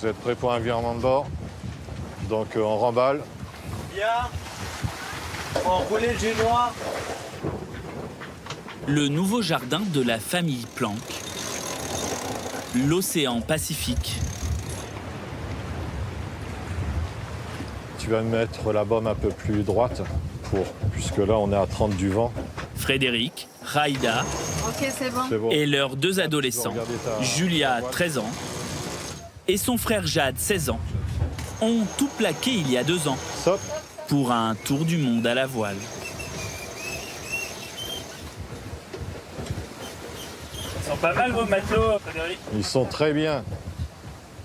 Vous êtes prêts pour un virement de bord? Donc on remballe. Bien. Enrouler le génois. Le nouveau jardin de la famille Planck. L'océan Pacifique. Tu vas mettre la baume un peu plus droite, puisque là on est à 30 du vent. Frédéric, Raïda Ok, c'est bon. et leurs deux adolescents, Julia, 13 ans, et son frère Jade, 16 ans, ont tout plaqué il y a 2 ans Stop. pour un tour du monde à la voile. Ils sont pas mal vos matelots, Frédéric. Ils sont très bien.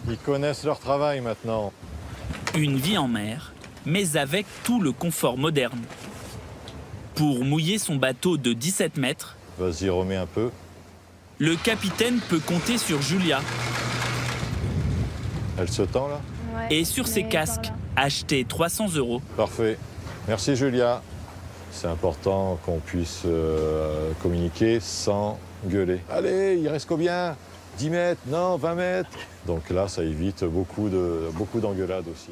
Ils connaissent leur travail maintenant. Une vie en mer, mais avec tout le confort moderne. Pour mouiller son bateau de 17 mètres, Vas-y, remets un peu. le capitaine peut compter sur Julia Elle se tend là? Ouais, et sur ses mais casques, par là. achetés 300 €. Parfait. Merci Julia. C'est important qu'on puisse communiquer sans gueuler. Allez, il reste combien? 10 mètres? Non, 20 mètres? Donc là, ça évite beaucoup d'engueulades aussi.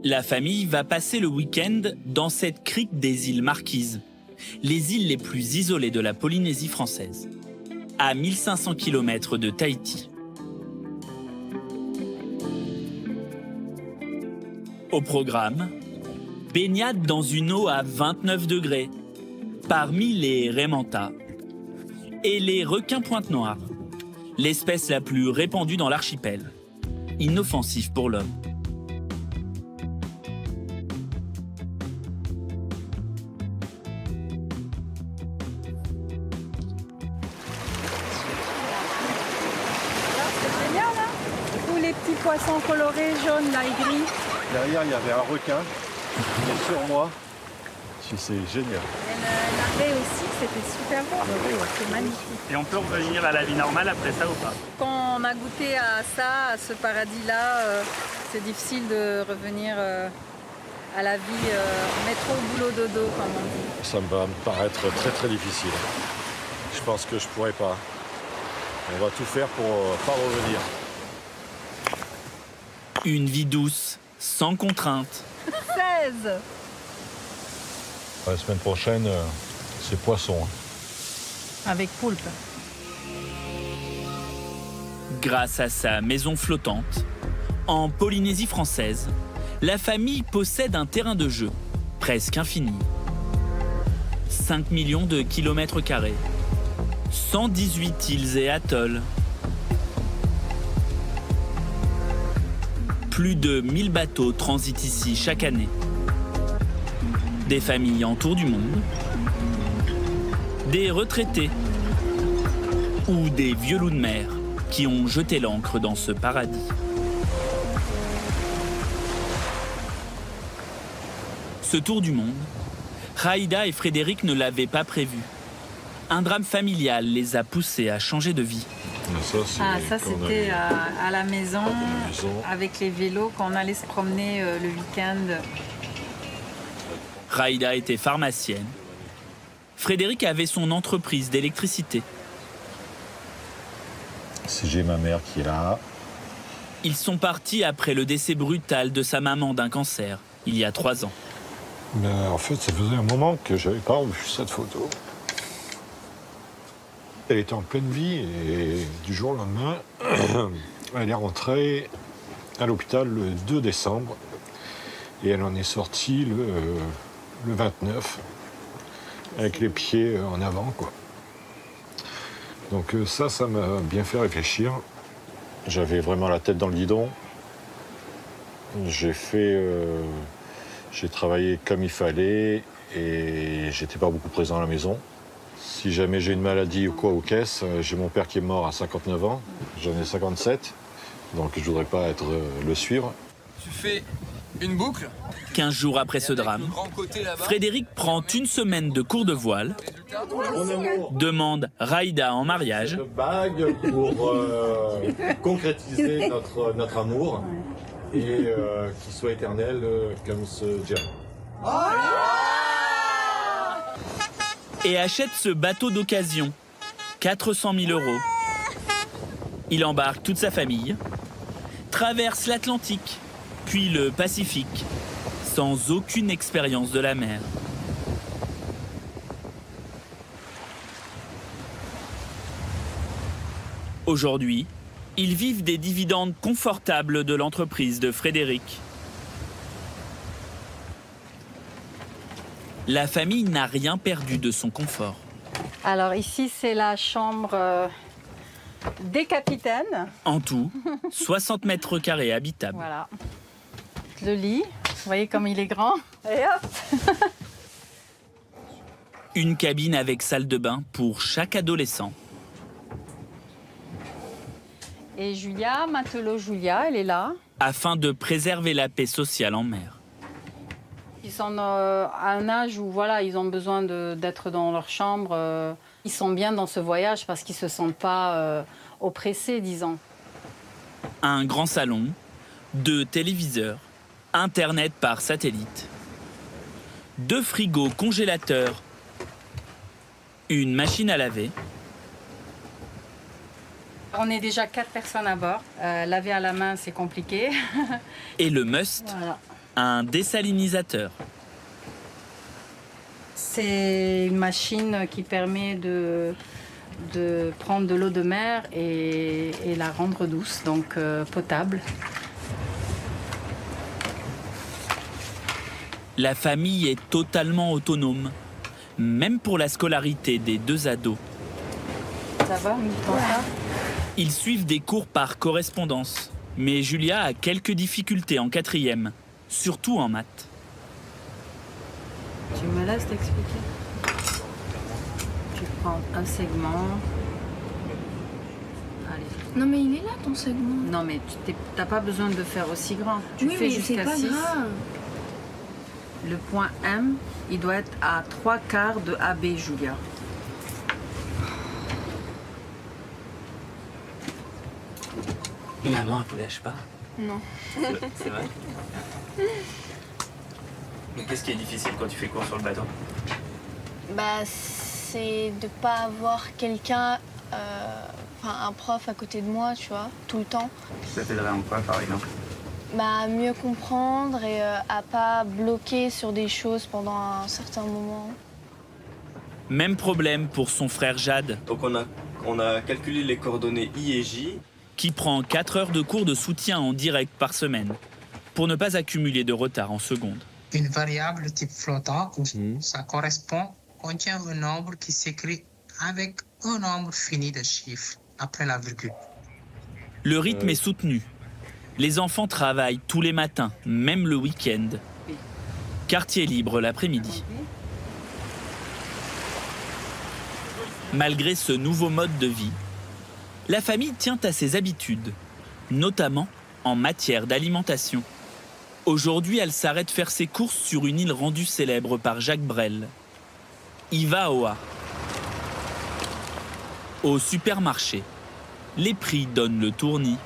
La famille va passer le week-end dans cette crique des îles Marquises, les îles les plus isolées de la Polynésie française, à 1500 km de Tahiti. Au programme, baignade dans une eau à 29 degrés, parmi les raimentas et les requins pointe-noire, l'espèce la plus répandue dans l'archipel, inoffensive pour l'homme. C'est génial, hein? Tous les petits poissons colorés, jaunes, là, et gris. Derrière, il y avait un requin. Il est sur moi. C'est génial. Et la baie aussi, c'était super beau. C'est magnifique. Et on peut revenir à la vie normale après ça ou pas? Quand on a goûté à ça, à ce paradis-là, c'est difficile de revenir à la vie métro, boulot, dodo, comme on dit. Ça va me paraître très très difficile. Je pense que je pourrais pas. On va tout faire pour pas revenir. Une vie douce, sans contrainte. 16. La semaine prochaine, c'est poisson. Avec poulpe. Grâce à sa maison flottante, en Polynésie française, la famille possède un terrain de jeu presque infini. 5 millions de kilomètres carrés, 118 îles et atolls, plus de 1000 bateaux transitent ici chaque année. Des familles en tour du monde, des retraités ou des vieux loups de mer qui ont jeté l'ancre dans ce paradis. Ce tour du monde, Raïda et Frédéric ne l'avaient pas prévu. Un drame familial les a poussés à changer de vie. Ça c'était à la maison, avec les vélos, quand on allait se promener le week-end. Raïda était pharmacienne. Frédéric avait son entreprise d'électricité. Si j'ai ma mère qui est là. Ils sont partis après le décès brutal de sa maman d'un cancer, il y a 3 ans. Mais en fait, ça faisait un moment que j'avais pas revu cette photo. Elle était en pleine vie et du jour au lendemain, elle est rentrée à l'hôpital le 2 décembre et elle en est sortie le 29 avec les pieds en avant, quoi. Donc ça m'a bien fait réfléchir. J'avais vraiment la tête dans le guidon. J'ai travaillé comme il fallait et j'étais pas beaucoup présent à la maison. Si jamais j'ai une maladie ou quoi aux caisses, j'ai mon père qui est mort à 59 ans, j'en ai 57, donc je voudrais pas le suivre. Tu fais une boucle. 15 jours après ce drame, Frédéric prend une semaine de cours de voile, demande Raïda en mariage. Une bague pour concrétiser notre amour et qu'il soit éternel comme ce diamant. Et achète ce bateau d'occasion, 400 000 €. Il embarque toute sa famille, traverse l'Atlantique, puis le Pacifique, sans aucune expérience de la mer. Aujourd'hui, ils vivent des dividendes confortables de l'entreprise de Frédéric. La famille n'a rien perdu de son confort. Alors ici, c'est la chambre des capitaines. En tout, 60 mètres carrés habitables. Voilà. Le lit, vous voyez comme il est grand. Et hop. Une cabine avec salle de bain pour chaque adolescent. Et Julia, matelot Julia, elle est là. Afin de préserver la paix sociale en mer. Ils sont à un âge où voilà, ils ont besoin d'être dans leur chambre. Ils sont bien dans ce voyage parce qu'ils ne se sentent pas oppressés, disons. Un grand salon, 2 téléviseurs, Internet par satellite, 2 frigos congélateurs, une machine à laver. On est déjà 4 personnes à bord. Laver à la main, c'est compliqué. Et le must, Voilà. un dessalinisateur. C'est une machine qui permet de prendre de l'eau de mer et la rendre douce, donc potable. La famille est totalement autonome, même pour la scolarité des 2 ados. Ça va, pour ça ? Ils suivent des cours par correspondance, mais Julia a quelques difficultés en 4e, surtout en maths. Tu me laisses t'expliquer. Tu prends un segment. Allez. Non mais il est là ton segment. Non mais tu n'as pas besoin de faire aussi grand. Tu Oui fais mais c'est jusqu'à pas 6. grave. Le point M, il doit être à 3/4 de AB, Julia. Maman, elle vous lâche pas? Non. C'est vrai? Mais qu'est-ce qui est difficile quand tu fais cours sur le bateau? Bah c'est de pas avoir quelqu'un, un prof à côté de moi, tu vois, tout le temps. Ça t'aiderait en quoi, par exemple? Bah mieux comprendre et à pas bloquer sur des choses pendant un certain moment. Même problème pour son frère Jade, Donc on a calculé les coordonnées I et J. qui prend 4 heures de cours de soutien en direct par semaine, pour ne pas accumuler de retard en seconde. Une variable type flottant, ça contient un nombre qui s'écrit avec un nombre fini de chiffres après la virgule. Le rythme est soutenu. Les enfants travaillent tous les matins, même le week-end. Quartier libre l'après-midi. Malgré ce nouveau mode de vie, la famille tient à ses habitudes, notamment en matière d'alimentation. Aujourd'hui, elle s'arrête faire ses courses sur une île rendue célèbre par Jacques Brel, Ivaoa. Au supermarché, les prix donnent le tournis.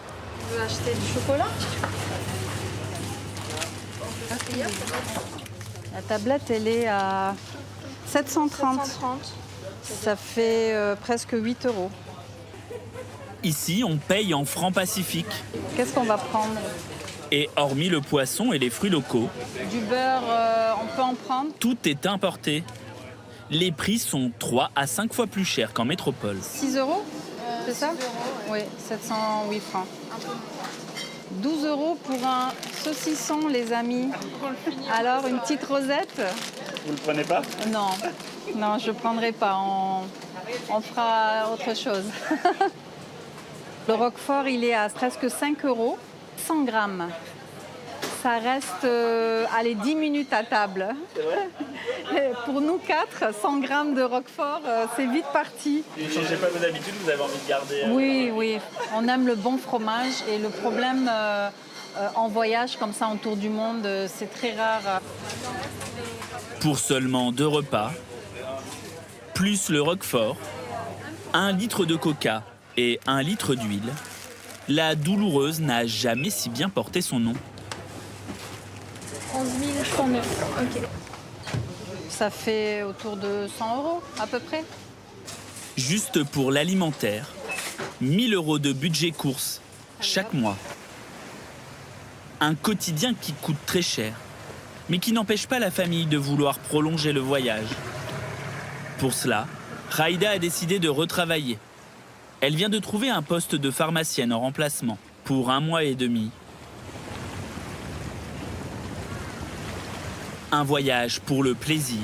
Tu veux acheter du chocolat? La tablette, elle est à 730. 730. Ça fait presque 8 €. Ici, on paye en francs pacifiques. Qu'est-ce qu'on va prendre? Et hormis le poisson et les fruits locaux, Du beurre, on peut en prendre? tout est importé. Les prix sont 3 à 5 fois plus chers qu'en métropole. 6 €? C'est ça? 6 €, Oui, 708 francs. 12 € pour un saucisson, les amis. Alors, une petite rosette? Vous le prenez pas? Non, non, je ne prendrai pas. On fera autre chose. Le roquefort, il est à presque 5 €, 100 grammes. Ça reste, allez, 10 minutes à table. C'est vrai? Pour nous 4, 100 grammes de roquefort, c'est vite parti. Vous ne changez pas vos habitudes, vous avez envie de garder... Oui, oui, on aime le bon fromage et le problème en voyage comme ça autour du monde, c'est très rare. Pour seulement 2 repas, plus le roquefort, 1 litre de coca et 1 litre d'huile, la douloureuse n'a jamais si bien porté son nom. 11 109. Ok. Ça fait autour de 100 € à peu près. Juste pour l'alimentaire, 1 000 € de budget course chaque mois. Un quotidien qui coûte très cher, mais qui n'empêche pas la famille de vouloir prolonger le voyage. Pour cela, Raïda a décidé de retravailler. Elle vient de trouver un poste de pharmacienne en remplacement pour 1 mois et demi. Un voyage pour le plaisir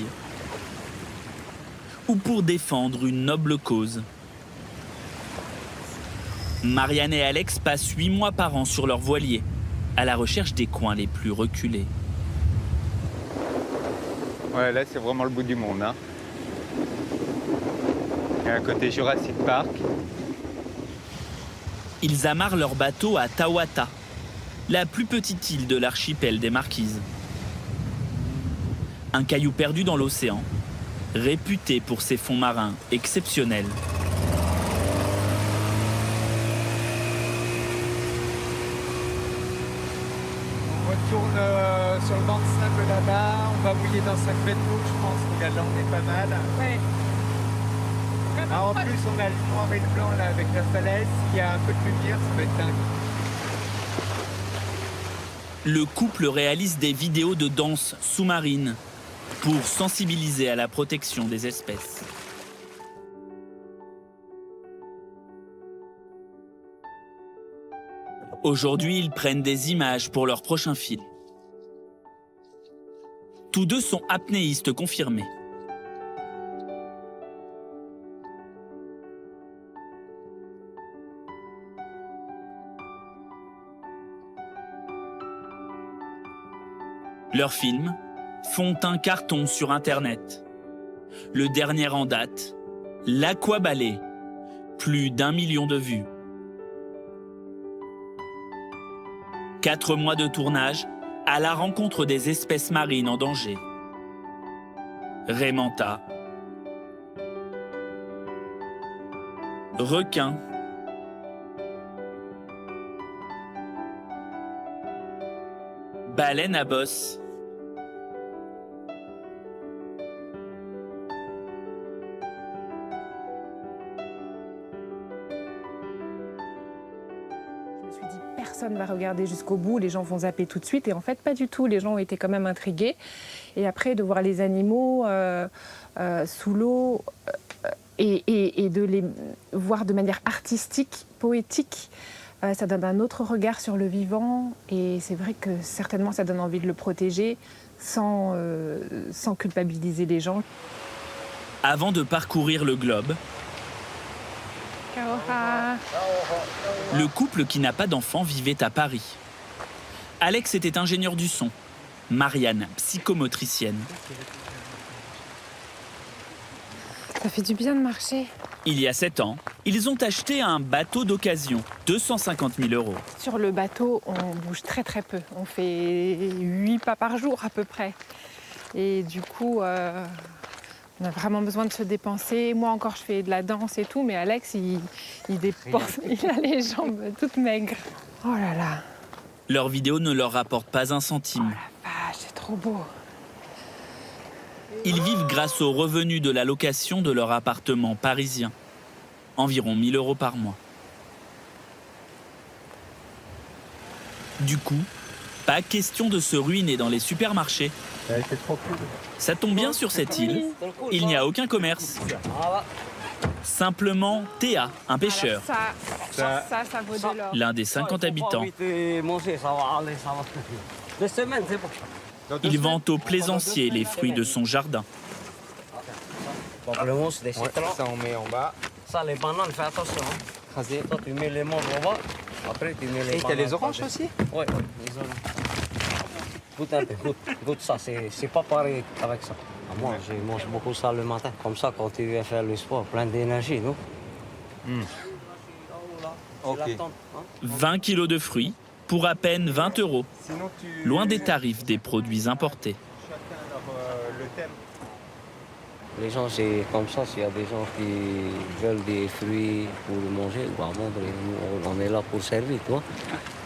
ou pour défendre une noble cause. Marianne et Alex passent 8 mois par an sur leur voilier, à la recherche des coins les plus reculés. Ouais, là, c'est vraiment le bout du monde. Hein. Et à côté Jurassic Park. Ils amarrent leur bateau à Tawata, la plus petite île de l'archipel des Marquises. Un caillou perdu dans l'océan, réputé pour ses fonds marins exceptionnels. On retourne sur le banc de sable là-bas, on va mouiller dans 5 mètres d'eau, je pense. Regarde, là, on est pas mal. Ouais. Ah, en plus, on a le noir et le blanc là avec la falaise. S'il y a un peu de lumière, ça va être dingue. Le couple réalise des vidéos de danse sous-marine pour sensibiliser à la protection des espèces. Aujourd'hui, ils prennent des images pour leur prochain film. Tous deux sont apnéistes confirmés. Leurs films font un carton sur Internet. Le dernier en date, l'Aquaballet, plus d'1 million de vues. 4 mois de tournage à la rencontre des espèces marines en danger. Raimanta, requins, baleines à bosse, personne va regarder jusqu'au bout, les gens vont zapper tout de suite. Et en fait, pas du tout. Les gens ont été quand même intrigués. Et après, de voir les animaux sous l'eau et de les voir de manière artistique, poétique, ça donne un autre regard sur le vivant. Et c'est vrai que certainement, ça donne envie de le protéger sans culpabiliser les gens. Avant de parcourir le globe, le couple qui n'a pas d'enfant vivait à Paris. Alex était ingénieur du son, Marianne, psychomotricienne. Ça fait du bien de marcher. Il y a 7 ans, ils ont acheté un bateau d'occasion, 250 000 €. Sur le bateau, on bouge très très peu. On fait 8 pas par jour à peu près. Et du coup, on a vraiment besoin de se dépenser. Moi encore, je fais de la danse et tout, mais Alex, il dépense. Il a les jambes toutes maigres. Oh là là. Leurs vidéos ne leur rapportent pas un centime. Oh la vache, c'est trop beau. Ils vivent grâce aux revenus de la location de leur appartement parisien. Environ 1 000 € par mois. Du coup, pas question de se ruiner dans les supermarchés. C'est trop cool. Ça tombe bien sur cette île, il n'y a aucun commerce. Simplement Théa, un pêcheur. Ça vaut de l'or. L'un des 50 habitants. Il vend aux plaisanciers les fruits de son jardin. Pamplemousse, des citrons. Ça, on met en bas. Ça, les bananes, fais attention. Crasé. Toi, tu mets les mangues en bas. Après, tu mets les bananes. Et t'as les oranges aussi? Oui, les oranges. Goûte un peu, goûte ça. C'est pas pareil avec ça. Moi, je mange beaucoup ça le matin. Comme ça, quand tu viens faire le sport, plein d'énergie, non? Ok. 20 kilos de fruits pour à peine 20 €. Loin des tarifs des produits importés. Chacun le thème. Les gens, c'est comme ça. S'il y a des gens qui veulent des fruits pour manger, on est là pour servir, tu vois.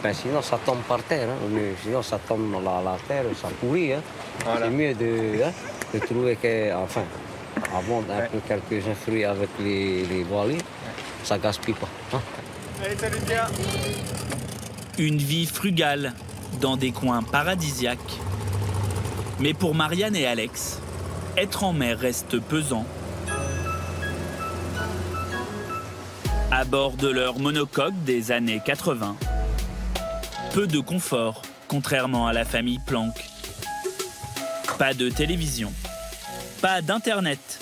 Ben, sinon, ça tombe par terre. Hein. Sinon, ça tombe dans la terre, ça pourrit. Hein. Voilà. C'est mieux de trouver que, enfin, avant un peu quelques fruits avec les voiliers. ça gaspille pas. Hein. Allez, salut bien. Une vie frugale dans des coins paradisiaques. Mais pour Marianne et Alex, être en mer reste pesant. À bord de leur monocoque des années 80, peu de confort, contrairement à la famille Planck. Pas de télévision, pas d'internet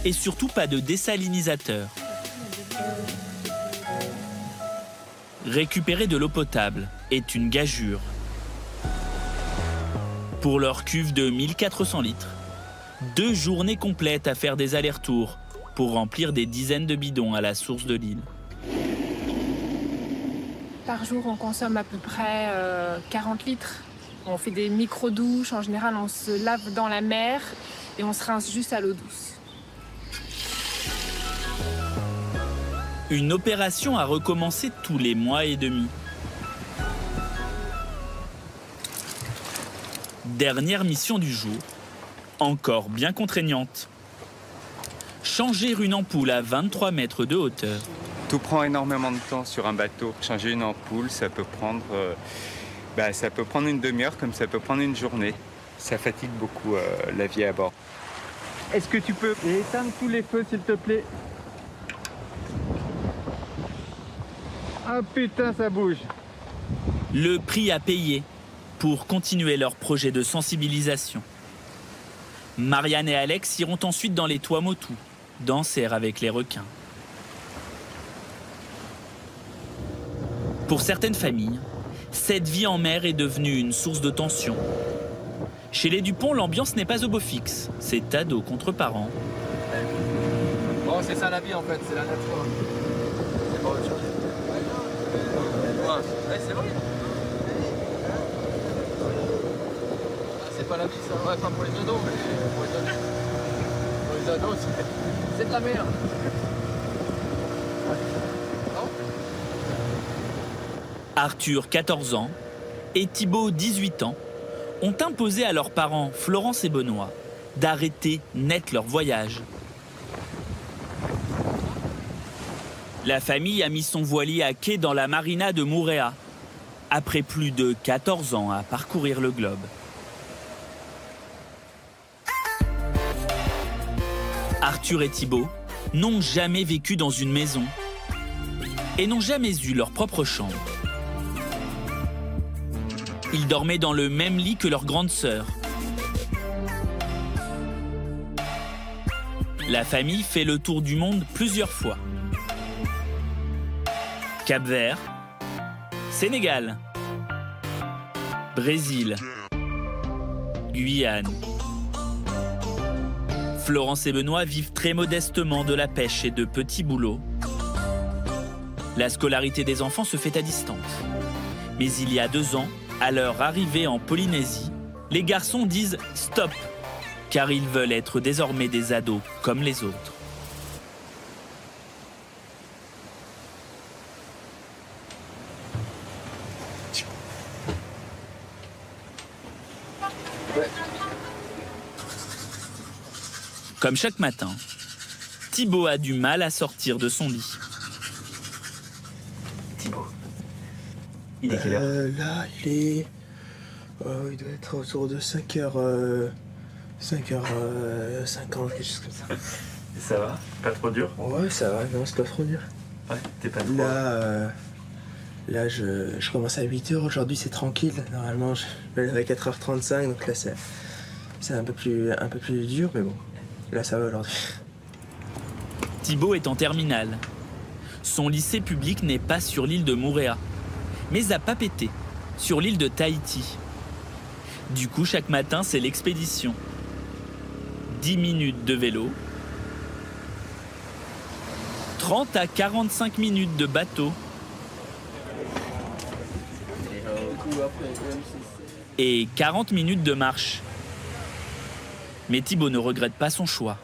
et surtout pas de désalinisateur. Récupérer de l'eau potable est une gageure. Pour leur cuve de 1400 litres, 2 journées complètes à faire des allers-retours pour remplir des dizaines de bidons à la source de l'île. Par jour, on consomme à peu près 40 litres. On fait des micro-douches. En général, on se lave dans la mer et on se rince juste à l'eau douce. Une opération à recommencer tous les mois et demi. Dernière mission du jour, encore bien contraignante. Changer une ampoule à 23 mètres de hauteur. Tout prend énormément de temps sur un bateau. Changer une ampoule, ça peut prendre une demi-heure comme ça peut prendre une journée. Ça fatigue beaucoup la vie à bord. Est-ce que tu peux éteindre tous les feux, s'il te plaît? Ah putain, ça bouge. Le prix à payer pour continuer leur projet de sensibilisation. Marianne et Alex iront ensuite dans les Tuamotu, danser avec les requins. Pour certaines familles, cette vie en mer est devenue une source de tension. Chez les Dupont, l'ambiance n'est pas au beau fixe. C'est ado contre parents. Bon, c'est ça la vie en fait, c'est la nature. C'est pas autre chose. Ouais, c'est vrai. C'est pas la vie ça, ouais, pas pour les ados, mais pour les ados. Pour les ados, c'est de la merde. Arthur, 14 ans, et Thibaut, 18 ans, ont imposé à leurs parents, Florence et Benoît, d'arrêter net leur voyage. La famille a mis son voilier à quai dans la marina de Moorea, après plus de 14 ans à parcourir le globe. Arthur et Thibaut n'ont jamais vécu dans une maison et n'ont jamais eu leur propre chambre. Ils dormaient dans le même lit que leur grande sœur. La famille fait le tour du monde plusieurs fois. Cap-Vert, Sénégal, Brésil, Guyane. Florence et Benoît vivent très modestement de la pêche et de petits boulots. La scolarité des enfants se fait à distance. Mais il y a 2 ans, à leur arrivée en Polynésie, les garçons disent « stop » car ils veulent être désormais des ados comme les autres. Comme chaque matin, Thibaut a du mal à sortir de son lit. Thibaut, il est quelle heure? Là, il doit être autour de 5h50, quelque chose comme ça. Et ça va? Pas trop dur? Ouais, ça va, non, c'est pas trop dur. Ouais, t'es pas trop... Là, je commence à 8h, aujourd'hui c'est tranquille. Normalement, je me lève à 4h35, donc là, c'est un peu plus dur, mais bon, là, ça va aujourd'hui. Thibaut est en terminale. Son lycée public n'est pas sur l'île de Moorea, mais à Papeete, sur l'île de Tahiti. Du coup, chaque matin, c'est l'expédition. 10 minutes de vélo, 30 à 45 minutes de bateau et 40 minutes de marche. Mais Thibaut ne regrette pas son choix.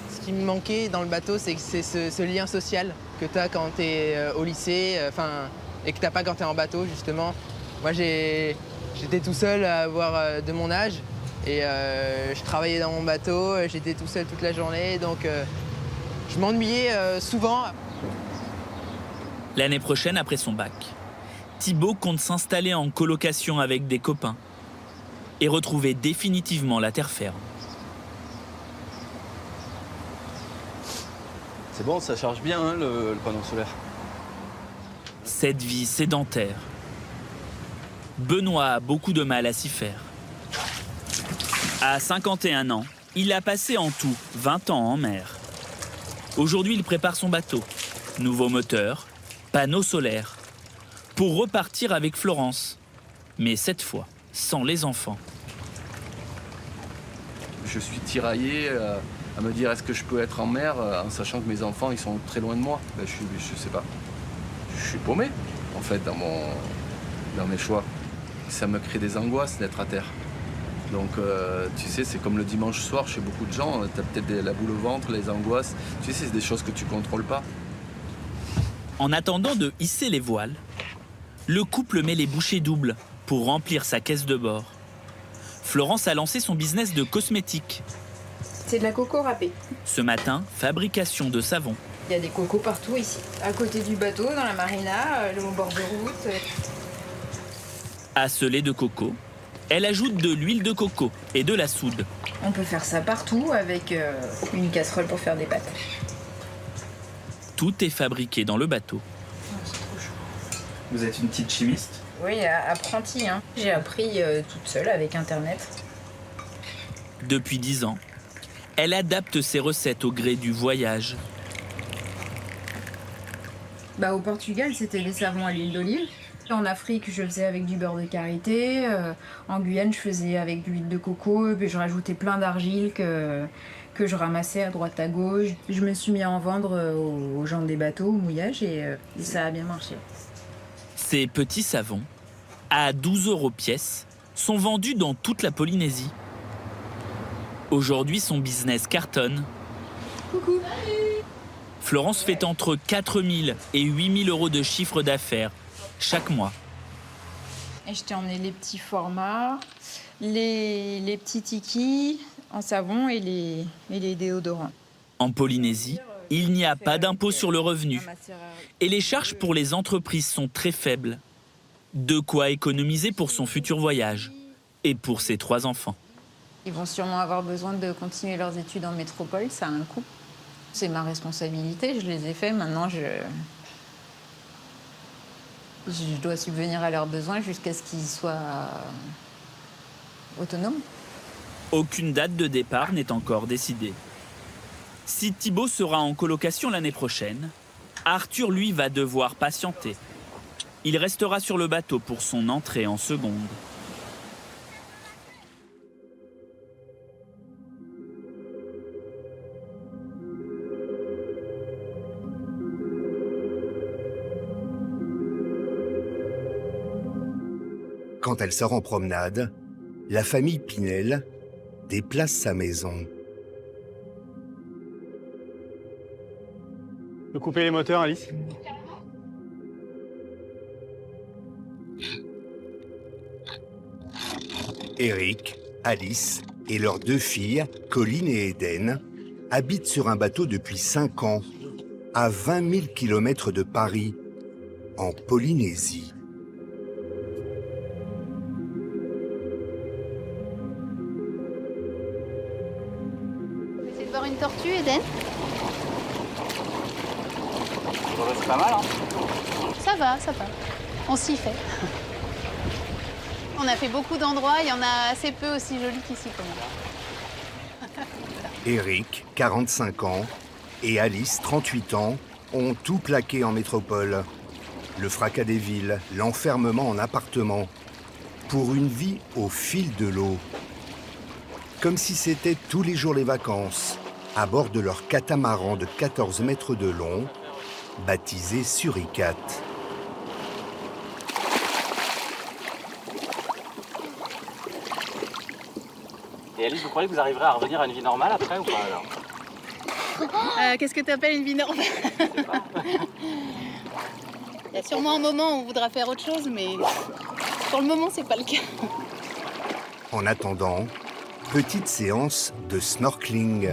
Ce qui me manquait dans le bateau, c'est ce lien social que tu as quand tu es au lycée, et que tu n'as pas quand tu es en bateau, justement. Moi, j'étais tout seul à avoir de mon âge, Et je travaillais dans mon bateau, j'étais tout seul toute la journée, donc je m'ennuyais souvent. L'année prochaine, après son bac, Thibaut compte s'installer en colocation avec des copains et retrouver définitivement la terre ferme. C'est bon, ça charge bien hein, le panneau solaire. Cette vie sédentaire, Benoît a beaucoup de mal à s'y faire. À 51 ans, il a passé en tout 20 ans en mer. Aujourd'hui, il prépare son bateau. Nouveau moteur, panneau solaire, pour repartir avec Florence. Mais cette fois, sans les enfants. Je suis tiraillé à me dire est-ce que je peux être en mer en sachant que mes enfants ils sont très loin de moi. Ben, je sais pas. Je suis paumé en fait dans mes choix. Ça me crée des angoisses d'être à terre. Donc tu sais, c'est comme le dimanche soir chez beaucoup de gens, tu as peut-être la boule au ventre, les angoisses. Tu sais, c'est des choses que tu contrôles pas. En attendant de hisser les voiles, le couple met les bouchées doubles pour remplir sa caisse de bord. Florence a lancé son business de cosmétiques. C'est de la coco râpée. Ce matin, fabrication de savon. Il y a des cocos partout ici. À côté du bateau, dans la marina, au bord de route. À ce lait de coco, elle ajoute de l'huile de coco et de la soude. On peut faire ça partout avec une casserole pour faire des pâtes. Tout est fabriqué dans le bateau. Vous êtes une petite chimiste? Oui, apprentie. Hein. J'ai appris toute seule avec Internet. Depuis 10 ans, elle adapte ses recettes au gré du voyage. Au Portugal, c'était des savons à l'huile d'olive. En Afrique, je faisais avec du beurre de karité. En Guyane, je faisais avec de l'huile de coco. Puis je rajoutais plein d'argile que je ramassais à droite à gauche. Je me suis mis à en vendre aux gens des bateaux, au mouillage, et ça a bien marché. Ces petits savons, à 12 € pièce, sont vendus dans toute la Polynésie. Aujourd'hui, son business cartonne. Coucou. Florence fait entre 4 000 et 8 000 € de chiffre d'affaires chaque mois. Et je t'ai emmené les petits formats, les petits tikis en savon et les déodorants. En Polynésie, il n'y a pas d'impôt sur le revenu. Et les charges pour les entreprises sont très faibles. De quoi économiser pour son futur voyage et pour ses 3 enfants. Ils vont sûrement avoir besoin de continuer leurs études en métropole, ça a un coût. C'est ma responsabilité, je les ai fait, maintenant je dois subvenir à leurs besoins jusqu'à ce qu'ils soient autonomes. Aucune date de départ n'est encore décidée. Si Thibaut sera en colocation l'année prochaine, Arthur, lui, va devoir patienter. Il restera sur le bateau pour son entrée en seconde. Quand elle sort en promenade, la famille Pinel déplace sa maison. Tu peux couper les moteurs, Alice? Eric, Alice et leurs 2 filles, Colline et Eden, habitent sur un bateau depuis 5 ans, à 20 000 km de Paris, en Polynésie. Vous essayez de voir une tortue, Eden? C'est pas mal, hein? Ça va, ça va. On s'y fait. On a fait beaucoup d'endroits, il y en a assez peu aussi jolis qu'ici quand même. Eric, 45 ans, et Alice, 38 ans, ont tout plaqué en métropole. Le fracas des villes, l'enfermement en appartement, pour une vie au fil de l'eau. Comme si c'était tous les jours les vacances, à bord de leur catamaran de 14 mètres de long, baptisé Suricate. Et Alice, vous croyez que vous arriverez à revenir à une vie normale après ou pas alors? Qu'est-ce que tu appelles une vie normale? Il y a sûrement un moment où on voudra faire autre chose, mais pour le moment, c'est pas le cas. En attendant, Petite séance de snorkeling.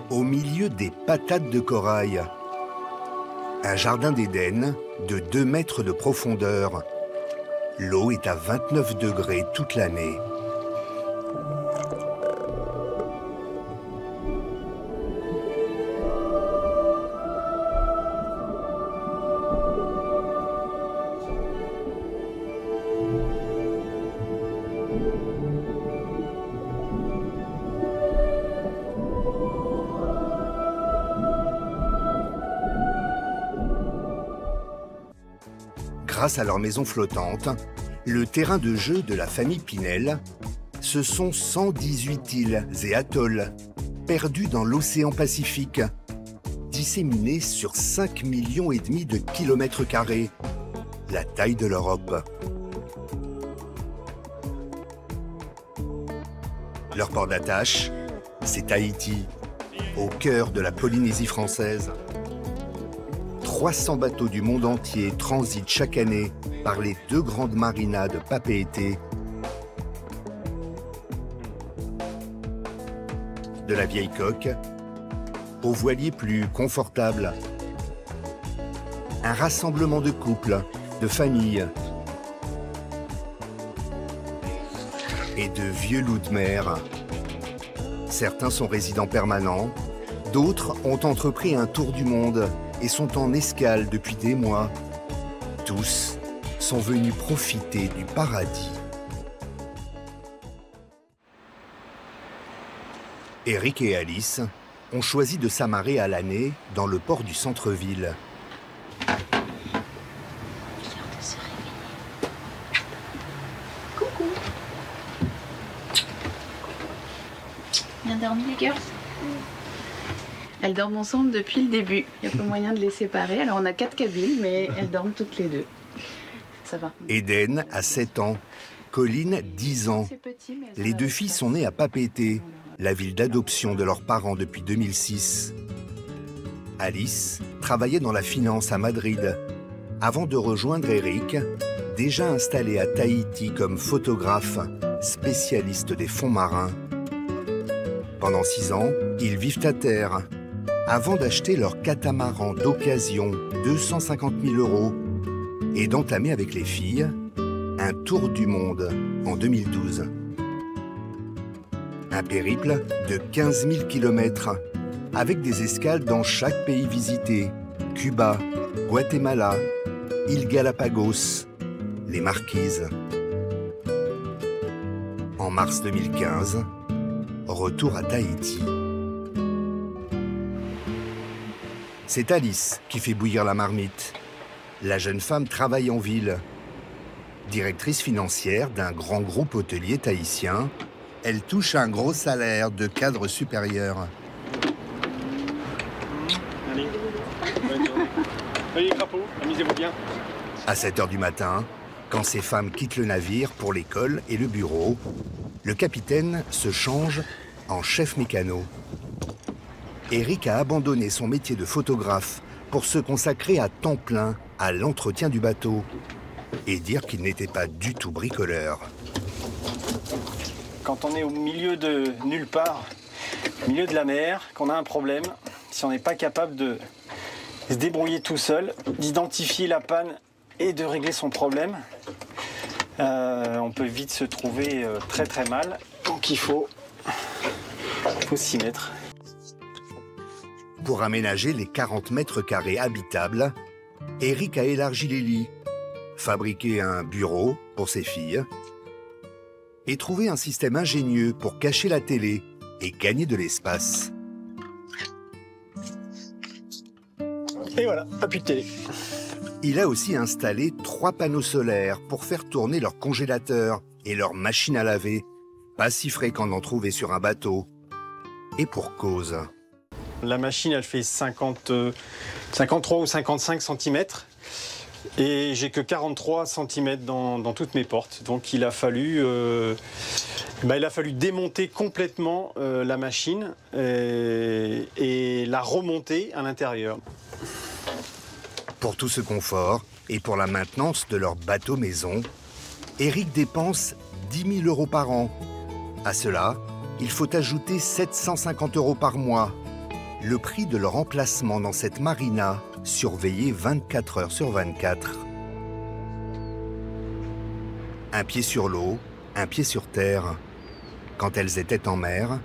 Au milieu des patates de corail. Un jardin d'Éden de 2 mètres de profondeur. L'eau est à 29 degrés toute l'année. Grâce à leur maison flottante, le terrain de jeu de la famille Pinel, ce sont 118 îles et atolls perdus dans l'océan Pacifique, disséminés sur 5,5 millions de kilomètres carrés, la taille de l'Europe. Leur port d'attache, c'est Tahiti, au cœur de la Polynésie française. 300 bateaux du monde entier transitent chaque année par les 2 grandes marinas de Papeete. De la vieille coque aux voiliers plus confortables. Un rassemblement de couples, de familles et de vieux loups de mer. Certains sont résidents permanents, d'autres ont entrepris un tour du monde et sont en escale depuis des mois. Tous sont venus profiter du paradis. Eric et Alice ont choisi de s'amarrer à l'année dans le port du centre-ville. Coucou. Bien dormi les girls? Elles dorment ensemble depuis le début. Il n'y a pas moyen de les séparer. Alors on a 4 cabines, mais elles dorment toutes les 2. Ça va. Eden a 7 ans, Colline 10 ans. Les 2 filles sont nées à Papeete, la ville d'adoption de leurs parents depuis 2006. Alice travaillait dans la finance à Madrid, avant de rejoindre Eric, déjà installé à Tahiti comme photographe, spécialiste des fonds marins. Pendant 6 ans, ils vivent à terre, avant d'acheter leur catamaran d'occasion, 250 000 €, et d'entamer avec les filles un tour du monde en 2012. Un périple de 15 000 km, avec des escales dans chaque pays visité, Cuba, Guatemala, îles Galapagos, les Marquises. En mars 2015, retour à Tahiti. C'est Alice qui fait bouillir la marmite. La jeune femme travaille en ville. Directrice financière d'un grand groupe hôtelier tahitien, elle touche un gros salaire de cadre supérieur. Allez, bonne journée. Allez, crapaud, amusez-vous bien. À 7 h du matin, quand ces femmes quittent le navire pour l'école et le bureau, le capitaine se change en chef mécano. Eric a abandonné son métier de photographe pour se consacrer à temps plein à l'entretien du bateau et dire qu'il n'était pas du tout bricoleur. Quand on est au milieu de nulle part, au milieu de la mer, qu'on a un problème, si on n'est pas capable de se débrouiller tout seul, d'identifier la panne et de régler son problème, on peut vite se trouver très très mal. Donc il faut s'y mettre. Pour aménager les 40 mètres carrés habitables, Eric a élargi les lits, fabriqué un bureau pour ses filles et trouvé un système ingénieux pour cacher la télé et gagner de l'espace. Et voilà, pas plus de télé. Il a aussi installé 3 panneaux solaires pour faire tourner leur congélateur et leur machine à laver, pas si fréquent d'en trouver sur un bateau. Et pour cause. La machine, elle fait 53 ou 55 cm et j'ai que 43 cm dans toutes mes portes. Donc il a fallu démonter complètement la machine et la remonter à l'intérieur. Pour tout ce confort et pour la maintenance de leur bateau maison, Eric dépense 10 000 € par an. À cela, il faut ajouter 750 € par mois. Le prix de leur emplacement dans cette marina, surveillée 24 heures sur 24. Un pied sur l'eau, un pied sur terre. Quand elles étaient en mer,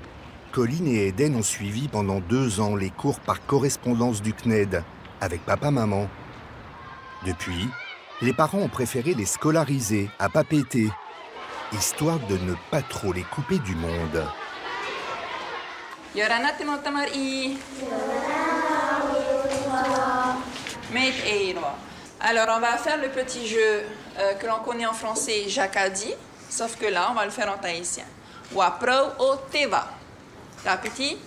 Colline et Eden ont suivi pendant 2 ans les cours par correspondance du CNED avec papa-maman. Depuis, les parents ont préféré les scolariser à Papeete, histoire de ne pas trop les couper du monde. Alors on va faire le petit jeu que l'on connaît en français, Jacadi, sauf que là on va le faire en tahitien. Waprou o teva. T'as petit?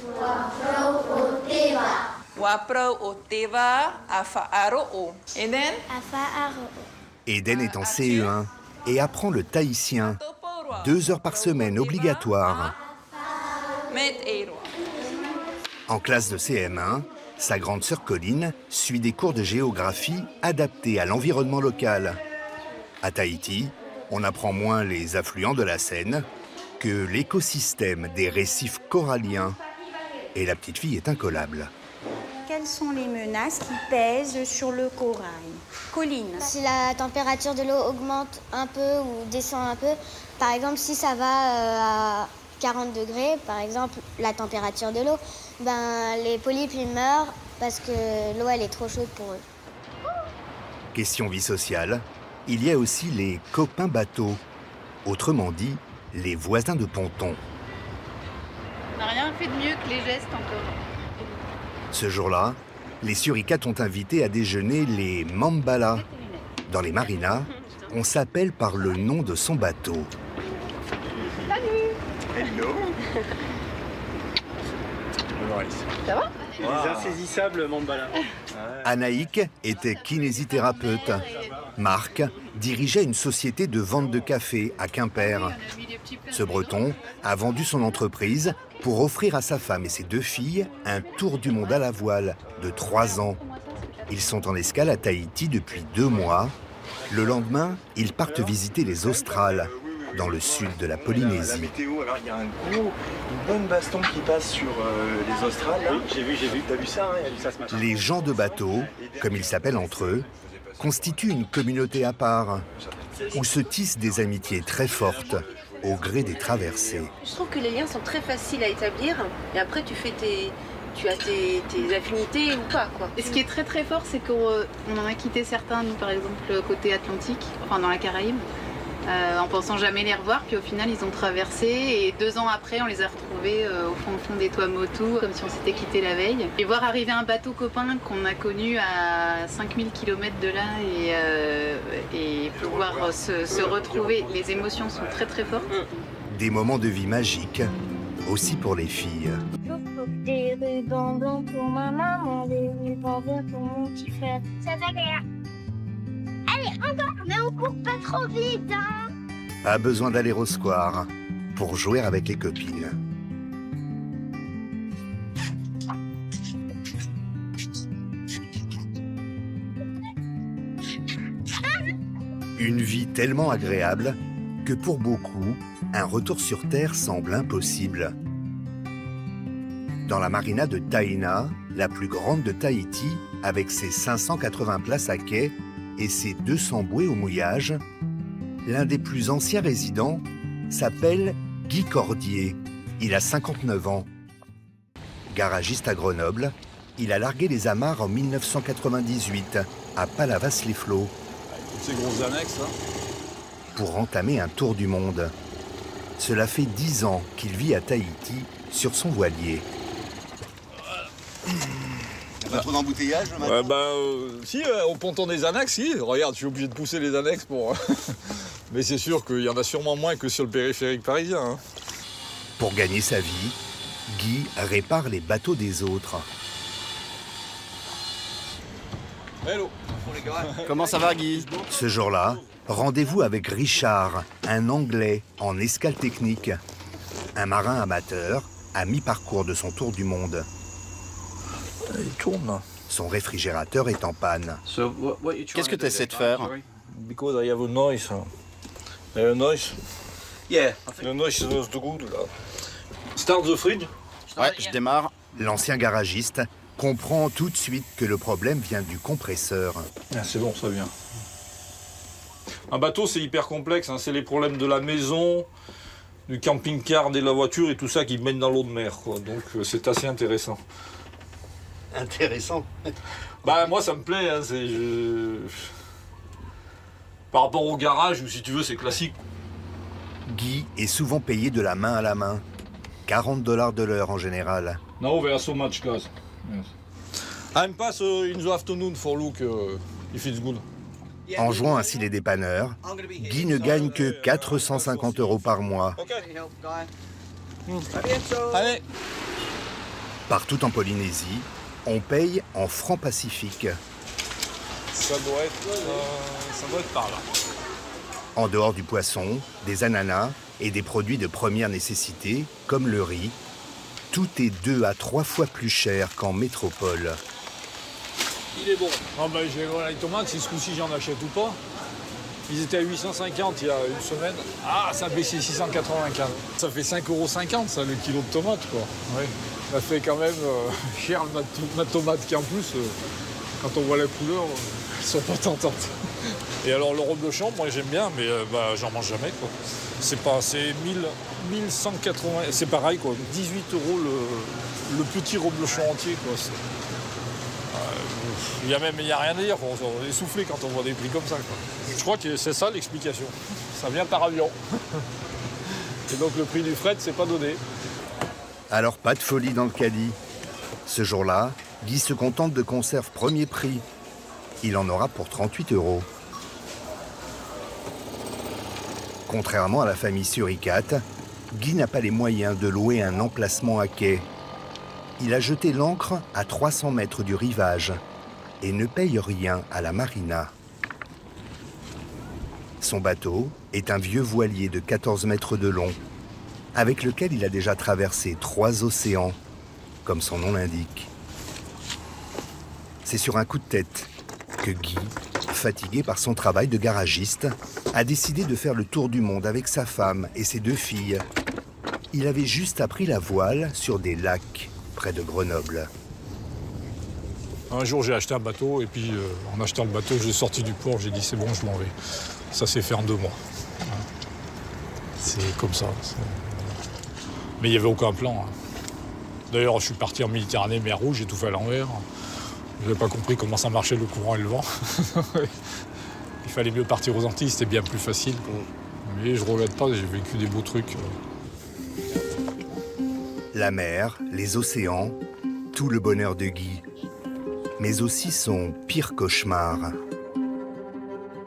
Waprou o teva. Waprou o teva afaaro o. Eden? Afaaro o. Eden est en CE1 et apprend le tahitien. 2 heures par semaine obligatoire. En classe de CM1, sa grande sœur Colline suit des cours de géographie adaptés à l'environnement local. À Tahiti, on apprend moins les affluents de la Seine que l'écosystème des récifs coralliens. Et la petite fille est incollable. Quelles sont les menaces qui pèsent sur le corail? Colline. Si la température de l'eau augmente un peu ou descend un peu, par exemple si ça va à 40 degrés, par exemple la température de l'eau, ben, les polypes ils meurent parce que l'eau elle est trop chaude pour eux. Question vie sociale, il y a aussi les copains bateaux, autrement dit les voisins de ponton. On n'a rien fait de mieux que les gestes encore. Ce jour-là, les suricates ont invité à déjeuner les Mambala. Dans les marinas, on s'appelle par le nom de son bateau. Salut. Hello. Ça va? Les insaisissables Mambala. Anaïk était kinésithérapeute. Marc dirigeait une société de vente de café à Quimper. Ce Breton a vendu son entreprise pour offrir à sa femme et ses 2 filles un tour du monde à la voile de 3 ans. Ils sont en escale à Tahiti depuis 2 mois. Le lendemain, ils partent visiter les Australes, dans le sud de la Polynésie. La météo, alors il y a une bonne baston qui passe sur les Australes. Oui, j'ai vu. T'as vu ça, hein? Il y a vu ça ce matin. Les gens de bateau, comme ils s'appellent entre eux, constituent une communauté à part, où se tissent des amitiés très fortes, au gré des traversées. Je trouve que les liens sont très faciles à établir, et après tu as tes affinités ou pas, quoi. Et ce qui est très très fort, c'est qu'on en a quitté certains, nous par exemple côté Atlantique, enfin dans la Caraïbe, en pensant jamais les revoir, puis au final ils ont traversé et 2 ans après on les a retrouvés au fond des Tuamotu, comme si on s'était quitté la veille. Et voir arriver un bateau copain qu'on a connu à 5000 km de là et pouvoir se retrouver, les émotions sont très très fortes. Des moments de vie magiques, aussi pour les filles. Des rubans blancs pour ma maman, des rubans verts pour mon petit frère. Ça va bien. Allez, encore, mais on court pas trop vite, hein. Pas besoin d'aller au square pour jouer avec les copines. Une vie tellement agréable que pour beaucoup, un retour sur Terre semble impossible. Dans la marina de Taina, la plus grande de Tahiti, avec ses 580 places à quai et ses 200 bouées au mouillage, l'un des plus anciens résidents s'appelle Guy Cordier. Il a 59 ans. Garagiste à Grenoble, il a largué les amarres en 1998 à Palavas-les-Flots. Ces grosses annexes, là. Pour entamer un tour du monde. Cela fait 10 ans qu'il vit à Tahiti sur son voilier. Pas trop d'embouteillage le matin? Si, au ponton des annexes, si. Regarde, je suis obligé de pousser les annexes pour... Mais c'est sûr qu'il y en a sûrement moins que sur le périphérique parisien. Hein. Pour gagner sa vie, Guy répare les bateaux des autres. Hello. Comment ça va, Guy? Ce jour-là, rendez-vous avec Richard, un Anglais en escale technique. Un marin amateur à mi-parcours de son tour du monde. Il tourne. Son réfrigérateur est en panne. Qu'est-ce que tu essaies de faire? Because I have a noise. I have a noise. Yeah. Start the fridge. Ouais, je démarre. L'ancien garagiste comprend tout de suite que le problème vient du compresseur. Ah, c'est bon, ça vient. Un bateau, c'est hyper complexe. Hein. C'est les problèmes de la maison, du camping-car, de la voiture et tout ça qui mènent dans l'eau de mer. Quoi. Donc, c'est assez intéressant. Intéressant. Bah, moi, ça me plaît. Hein. Par rapport au garage, ou si tu veux, c'est classique. Guy est souvent payé de la main à la main. $40 de l'heure en général. Now we are so much, guys. Yes. I'm pass in the afternoon for look if it's good. En jouant ainsi les dépanneurs, Guy ne gagne que 450 € par mois. Allez. Partout en Polynésie, on paye en francs pacifiques. Ça doit être par là. En dehors du poisson, des ananas et des produits de première nécessité, comme le riz, tout est 2 à 3 fois plus cher qu'en métropole. Il est bon. Ah ben, je vais voir les tomates, si ce coup-ci j'en achète ou pas. Ils étaient à 850 il y a une semaine. Ah, ça a baissé 695. Ça fait 5,50 € ça, le kilo de tomates, quoi. Ouais. Ça fait quand même cher ma tomate qui en plus, quand on voit la couleur, elles sont pas tentantes. Et alors le reblochon, moi j'aime bien, mais j'en mange jamais, quoi. C'est 1180, c'est pareil, quoi. 18 € le petit reblochon entier, quoi. Il n'y a rien à dire, on est essoufflé quand on voit des prix comme ça, quoi. Je crois que c'est ça l'explication. Ça vient par avion. Et donc le prix du fret, c'est pas donné. Alors pas de folie dans le caddie. Ce jour-là, Guy se contente de conserve premier prix. Il en aura pour 38 €. Contrairement à la famille Suricate, Guy n'a pas les moyens de louer un emplacement à quai. Il a jeté l'ancre à 300 mètres du rivage et ne paye rien à la marina. Son bateau est un vieux voilier de 14 mètres de long, avec lequel il a déjà traversé 3 océans, comme son nom l'indique. C'est sur un coup de tête que Guy, fatigué par son travail de garagiste, a décidé de faire le tour du monde avec sa femme et ses 2 filles. Il avait juste appris la voile sur des lacs près de Grenoble. Un jour, j'ai acheté un bateau et puis en achetant le bateau, j'ai sorti du port, j'ai dit c'est bon, je m'en vais. Ça s'est fait en 2 mois. C'est comme ça. Mais il n'y avait aucun plan. D'ailleurs, je suis parti en Méditerranée, mer Rouge, j'ai tout fait à l'envers. Je n'avais pas compris comment ça marchait le courant et le vent. Il fallait mieux partir aux Antilles, c'était bien plus facile. Mais je ne regrette pas, j'ai vécu des beaux trucs. La mer, les océans, tout le bonheur de Guy. Mais aussi son pire cauchemar.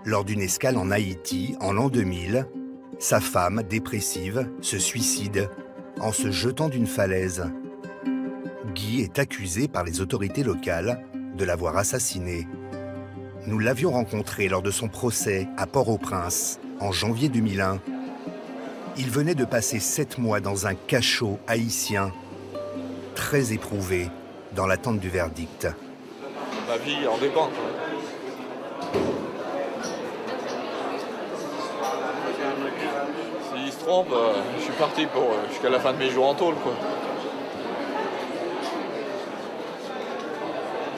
Lors d'une escale en Haïti, en l'an 2000, sa femme, dépressive, se suicide en se jetant d'une falaise. Guy est accusé par les autorités locales de l'avoir assassinée. Nous l'avions rencontré lors de son procès à Port-au-Prince, en janvier 2001. Il venait de passer 7 mois dans un cachot haïtien, très éprouvé dans l'attente du verdict. Ma vie en dépend. S'il se trompe, je suis parti jusqu'à la fin de mes jours en tôle, quoi.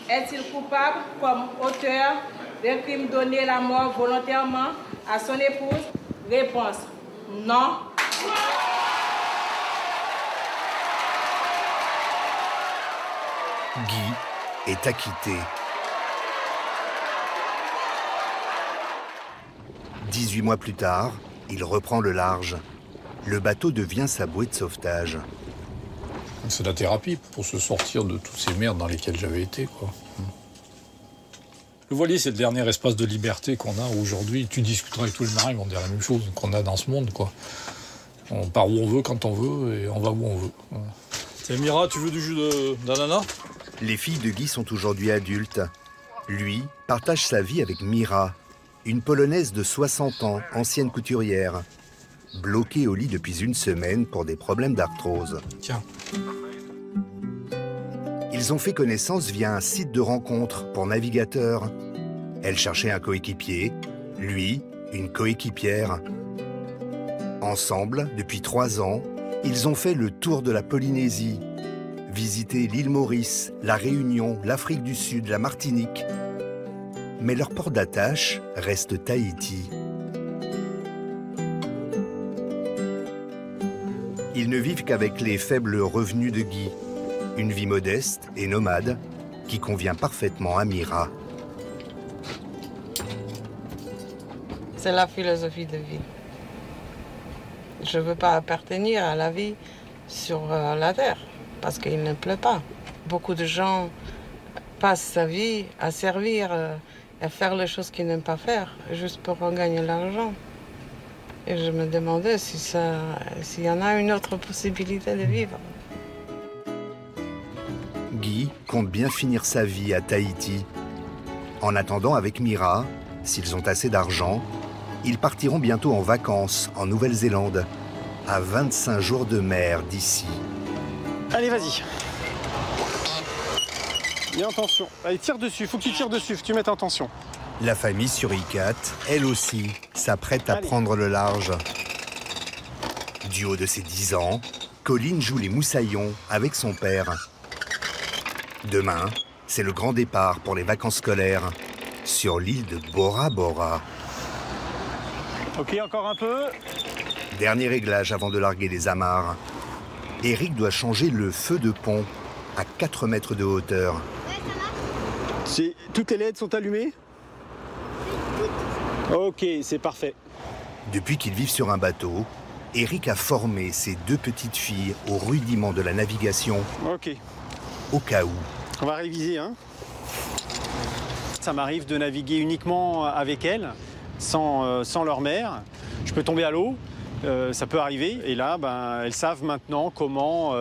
Est-il coupable comme auteur d'un crime donné la mort volontairement à son épouse? Réponse: non. Guy est acquitté. 18 mois plus tard, il reprend le large. Le bateau devient sa bouée de sauvetage. C'est la thérapie pour se sortir de toutes ces merdes dans lesquelles j'avais été, quoi. Le voilier, c'est le dernier espace de liberté qu'on a aujourd'hui. Tu discuteras avec tous les marins, ils vont dire la même chose qu'on a dans ce monde, quoi. On part où on veut, quand on veut, et on va où on veut. Tiens, Mira, tu veux du jus d'ananas? Les filles de Guy sont aujourd'hui adultes. Lui partage sa vie avec Mira, une Polonaise de 60 ans, ancienne couturière, bloquée au lit depuis une semaine pour des problèmes d'arthrose. Tiens. Ils ont fait connaissance via un site de rencontre pour navigateurs. Elle cherchait un coéquipier, lui, une coéquipière. Ensemble, depuis 3 ans, ils ont fait le tour de la Polynésie, visité l'île Maurice, la Réunion, l'Afrique du Sud, la Martinique. Mais leur port d'attache reste Tahiti. Ils ne vivent qu'avec les faibles revenus de Guy, une vie modeste et nomade qui convient parfaitement à Mira. C'est la philosophie de vie. Je ne veux pas appartenir à la vie sur la terre, parce qu'il ne pleut pas. Beaucoup de gens passent sa vie à servir, à faire les choses qu'ils n'aiment pas faire, juste pour gagner l'argent. Et je me demandais s'il y en a une autre possibilité de vivre. Guy compte bien finir sa vie à Tahiti. En attendant, avec Mira, s'ils ont assez d'argent, ils partiront bientôt en vacances en Nouvelle-Zélande, à 25 jours de mer d'ici. Allez, vas-y. Bien attention. Allez, tire dessus. Faut que tu tires dessus, faut que tu mettes en tension. La famille suricate, elle aussi, s'apprête à prendre le large. Du haut de ses 10 ans, Colline joue les moussaillons avec son père. Demain, c'est le grand départ pour les vacances scolaires sur l'île de Bora Bora. Ok, encore un peu. Dernier réglage avant de larguer les amarres. Eric doit changer le feu de pont à 4 mètres de hauteur. Toutes les LED sont allumées? Ok, c'est parfait. Depuis qu'ils vivent sur un bateau, Eric a formé ses 2 petites filles aux rudiments de la navigation. Ok. Au cas où. On va réviser, hein. Ça m'arrive de naviguer uniquement avec elles, sans leur mère. Je peux tomber à l'eau, ça peut arriver. Et là, elles savent maintenant comment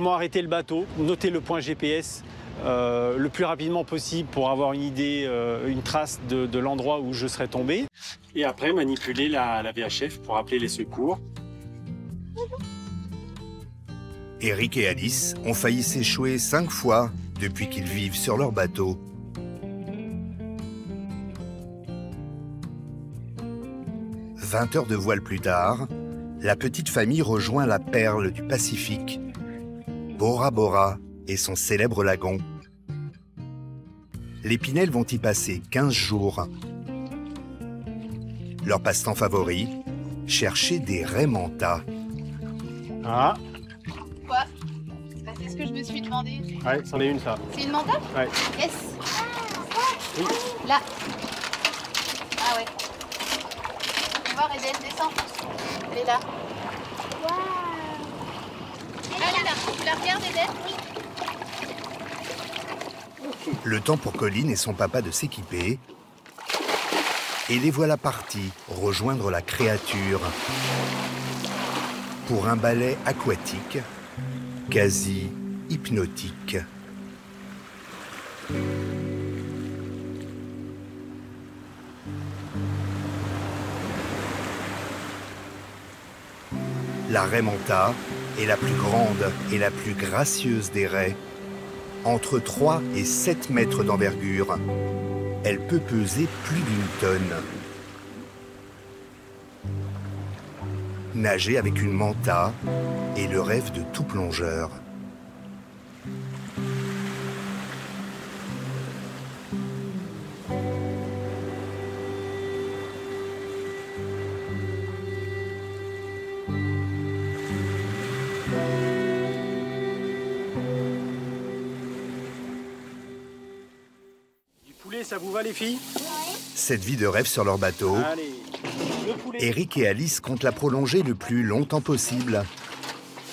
arrêter le bateau, noter le point GPS le plus rapidement possible pour avoir une idée, une trace de l'endroit où je serais tombé. Et après, manipuler la VHF pour appeler les secours. Eric et Alice ont failli s'échouer 5 fois depuis qu'ils vivent sur leur bateau. « 20 heures de voile plus tard, la petite famille rejoint la perle du Pacifique, Bora Bora et son célèbre lagon. Les Pinel vont y passer 15 jours. Leur passe-temps favori, chercher des raies manta. Ah. Quoi? C'est ce que je me suis demandé. Ouais, c'en est une, ça. C'est une manta? Ouais. Yes. Oui. Là. Ah ouais. Tu vois, Eden, descends. Elle est là. Elle est là. Tu la regardes, Eden? Oui. Le temps pour Colline et son papa de s'équiper. Et les voilà partis rejoindre la créature pour un ballet aquatique quasi hypnotique. La raie manta est la plus grande et la plus gracieuse des raies. Entre 3 et 7 mètres d'envergure, elle peut peser plus d'1 tonne. Nager avec une manta est le rêve de tout plongeur. Ça vous va, les filles? Cette vie de rêve sur leur bateau, allez, Eric et Alice comptent la prolonger le plus longtemps possible.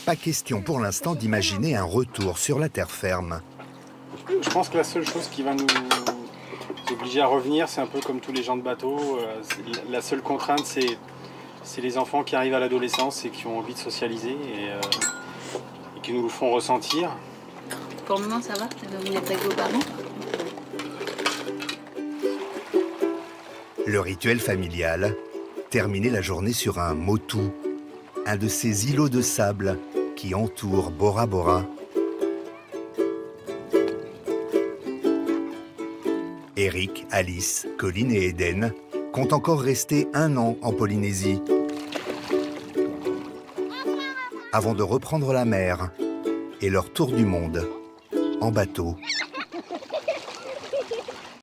Pas question pour l'instant d'imaginer un retour sur la terre ferme. Je pense que la seule chose qui va nous obliger à revenir, c'est un peu comme tous les gens de bateau. La seule contrainte, c'est les enfants qui arrivent à l'adolescence et qui ont envie de socialiser et qui nous le font ressentir. Pour le moment, ça va? Vous êtes avec vos parents? Le rituel familial, terminer la journée sur un motu, un de ces îlots de sable qui entourent Bora Bora. Eric, Alice, Colline et Eden comptent encore rester 1 an en Polynésie. avant de reprendre la mer et leur tour du monde en bateau.